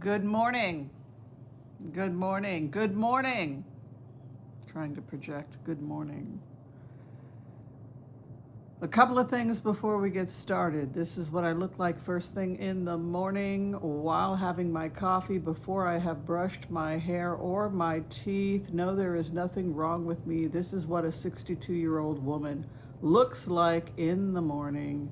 Good morning. Good morning. Good morning. Trying to project good morning. A couple of things before we get started. This is what I look like first thing in the morning while having my coffee before I have brushed my hair or my teeth. No, there is nothing wrong with me. This is what a 62-year-old woman looks like in the morning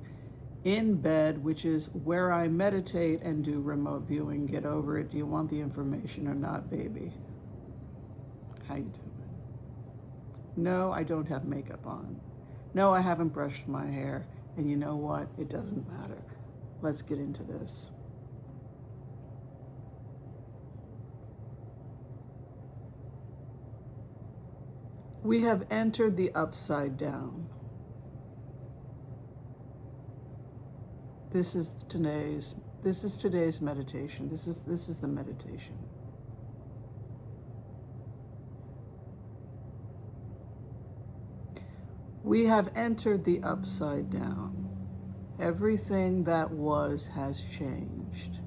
in bed, which is where I meditate and do remote viewing. Get over it. Do you want the information or not, baby? How you doing? No, I don't have makeup on. No, I haven't brushed my hair. And you know what? It doesn't matter. Let's get into this. We have entered the upside down. This is today's meditation. This is the meditation. We have entered the upside down. Everything that was has changed.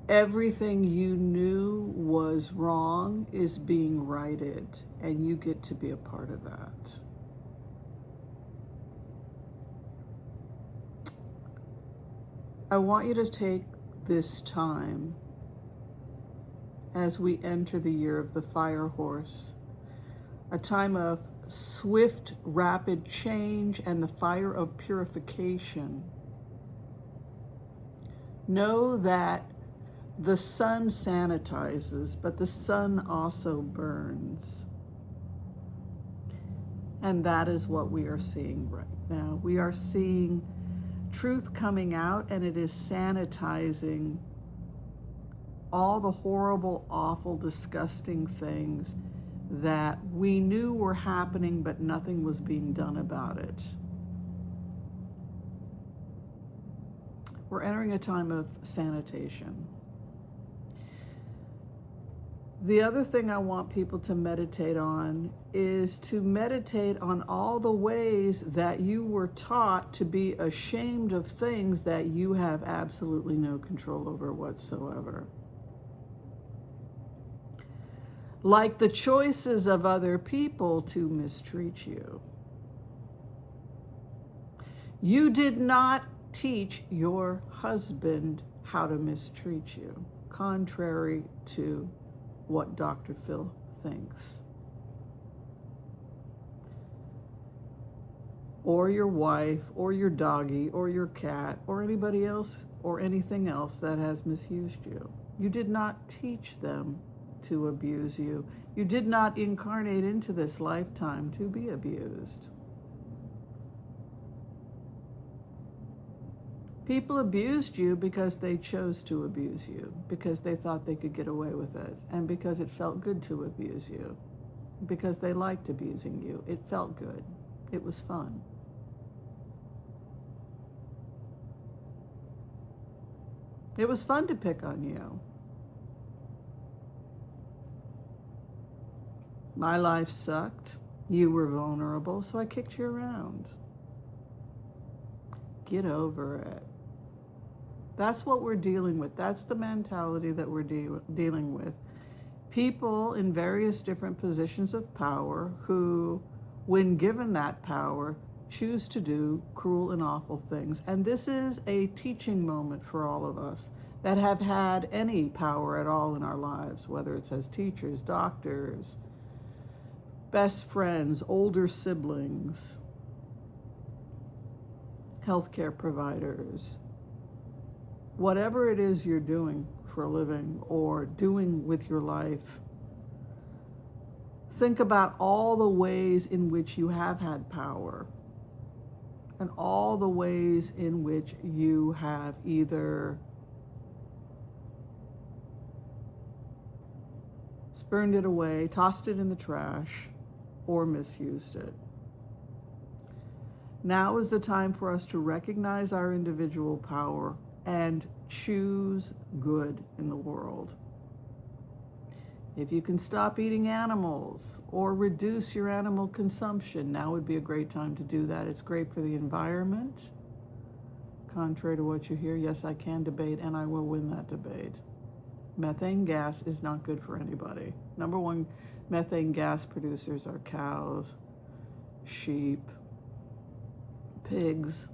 Everything you knew was wrong is being righted, and you get to be a part of that. I want you to take this time as we enter the year of the fire horse, a time of swift, rapid change and the fire of purification. Know that the sun sanitizes, but the sun also burns. And that is what we are seeing right now. We are seeing truth coming out, and it is sanitizing all the horrible, awful, disgusting things that we knew were happening, but nothing was being done about it. We're entering a time of sanitation. The other thing I want people to meditate on is to meditate on all the ways that you were taught to be ashamed of things that you have absolutely no control over whatsoever. Like the choices of other people to mistreat you. You did not teach your husband how to mistreat you, contrary to what Dr. Phil thinks. Or your wife, or your doggy, or your cat, or anybody else, or anything else that has misused you. You did not teach them to abuse you. You did not incarnate into this lifetime to be abused. People abused you because they chose to abuse you, because they thought they could get away with it, and because it felt good to abuse you, because they liked abusing you. It felt good. It was fun. It was fun to pick on you. My life sucked. You were vulnerable, so I kicked you around. Get over it. That's what we're dealing with. That's the mentality that we're dealing with. People in various different positions of power who, when given that power, choose to do cruel and awful things. And this is a teaching moment for all of us that have had any power at all in our lives, whether it's as teachers, doctors, best friends, older siblings, healthcare providers. Whatever it is you're doing for a living or doing with your life, think about all the ways in which you have had power and all the ways in which you have either spurned it away, tossed it in the trash, or misused it. Now is the time for us to recognize our individual power and choose good in the world. If you can stop eating animals or reduce your animal consumption, now would be a great time to do that. It's great for the environment. contrary to what you hear, yes, I can debate and I will win that debate. Methane gas is not good for anybody. Number one methane gas producers are cows, sheep, pigs.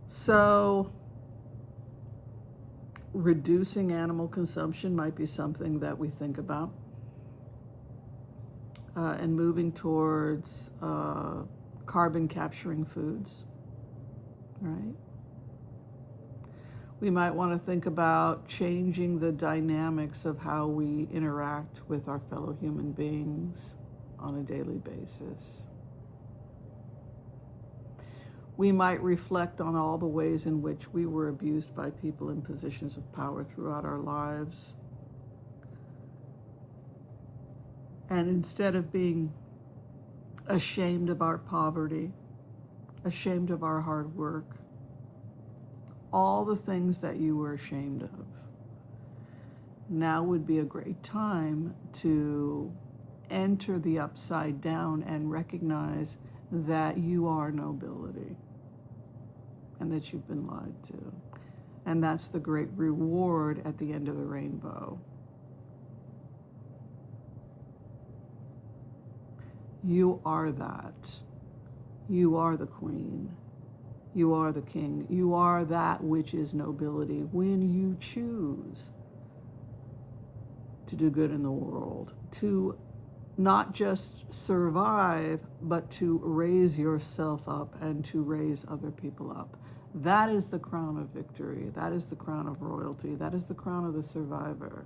So reducing animal consumption might be something that we think about. And moving towards carbon capturing foods, right? We might want to think about changing the dynamics of how we interact with our fellow human beings on a daily basis. We might reflect on all the ways in which we were abused by people in positions of power throughout our lives. And instead of being ashamed of our poverty, ashamed of our hard work, all the things that you were ashamed of, now would be a great time to enter the upside down and recognize that you are nobility and that you've been lied to. And that's the great reward at the end of the rainbow. You are that. You are the queen. You are the king. You are that which is nobility when you choose to do good in the world, to not just survive, but to raise yourself up and to raise other people up. That is the crown of victory. That is the crown of royalty. That is the crown of the survivor.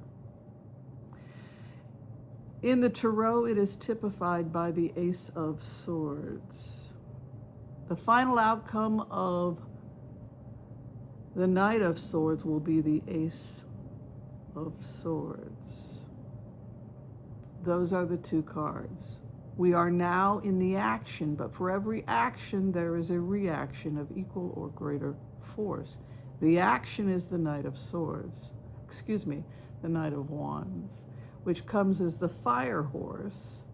In the Tarot, it is typified by the Ace of Swords. The final outcome of the Knight of Swords will be the Ace of Swords. Those are the two cards. We are now in the action, but for every action, there is a reaction of equal or greater force. The action is the Knight of Swords. The Knight of Wands, which comes as the fire horse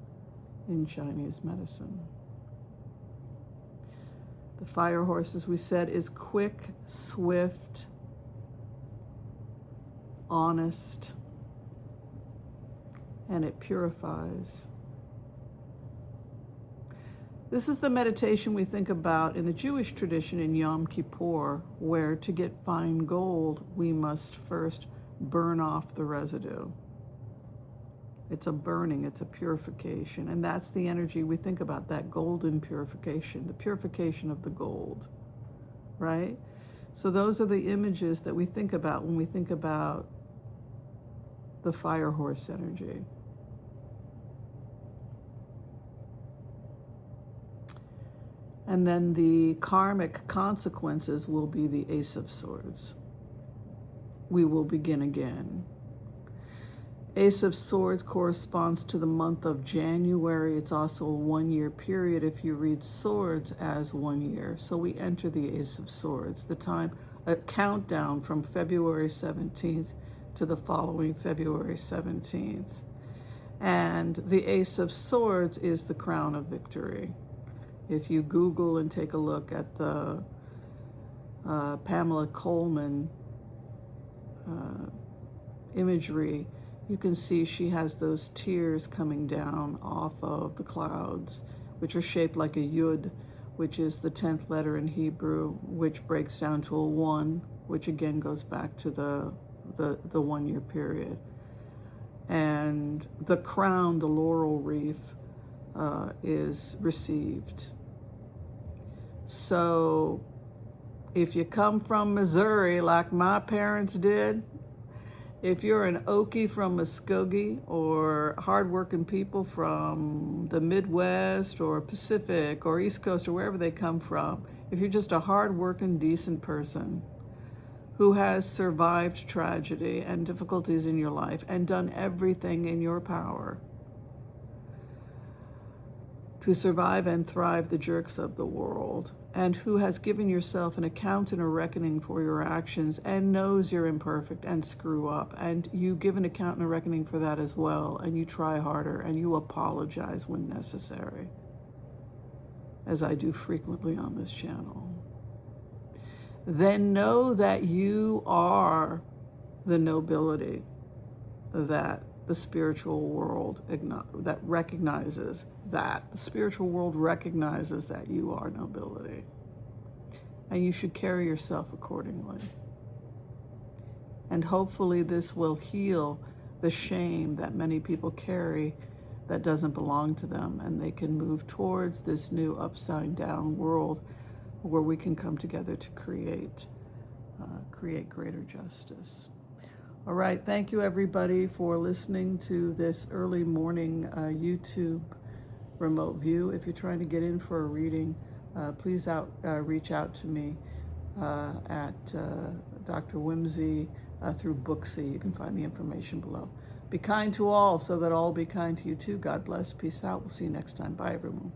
in Chinese medicine. The fire horse, as we said, is quick, swift, honest, and it purifies. This is the meditation we think about in the Jewish tradition in Yom Kippur, where to get fine gold, we must first burn off the residue. It's a burning, it's a purification. And that's the energy we think about, that golden purification, the purification of the gold, right? So those are the images that we think about when we think about the fire horse energy. And then the karmic consequences will be the Ace of Swords. We will begin again. Ace of Swords corresponds to the month of January. It's also a one-year period if you read swords as 1 year. So we enter the Ace of Swords, the time, a countdown from February 17th to the following February 17th. And the Ace of Swords is the crown of victory. If you Google and take a look at the Pamela Coleman imagery, you can see she has those tears coming down off of the clouds, which are shaped like a yud, which is the 10th letter in Hebrew, which breaks down to a 1, which again goes back to the 1 year period. And the crown, the laurel wreath, is received. So if you come from Missouri like my parents did, if you're an Okie from Muskogee, or hardworking people from the Midwest or Pacific or East Coast or wherever they come from, if you're just a hardworking, decent person who has survived tragedy and difficulties in your life and done everything in your power to survive and thrive the jerks of the world, and who has given yourself an account and a reckoning for your actions and knows you're imperfect and screw up, and you give an account and a reckoning for that as well, and you try harder and you apologize when necessary. as I do frequently on this channel, then know that you are the nobility that the spiritual world recognizes that. The spiritual world recognizes that you are nobility. And you should carry yourself accordingly. And hopefully this will heal the shame that many people carry that doesn't belong to them, and they can move towards this new upside down world where we can come together to create greater justice. All right, thank you everybody for listening to this early morning YouTube remote view. If you're trying to get in for a reading, please reach out to me at Dr. Whimsy through Booksy. You can find the information below. Be kind to all so that all will be kind to you too. God bless. Peace out. We'll see you next time. Bye, everyone.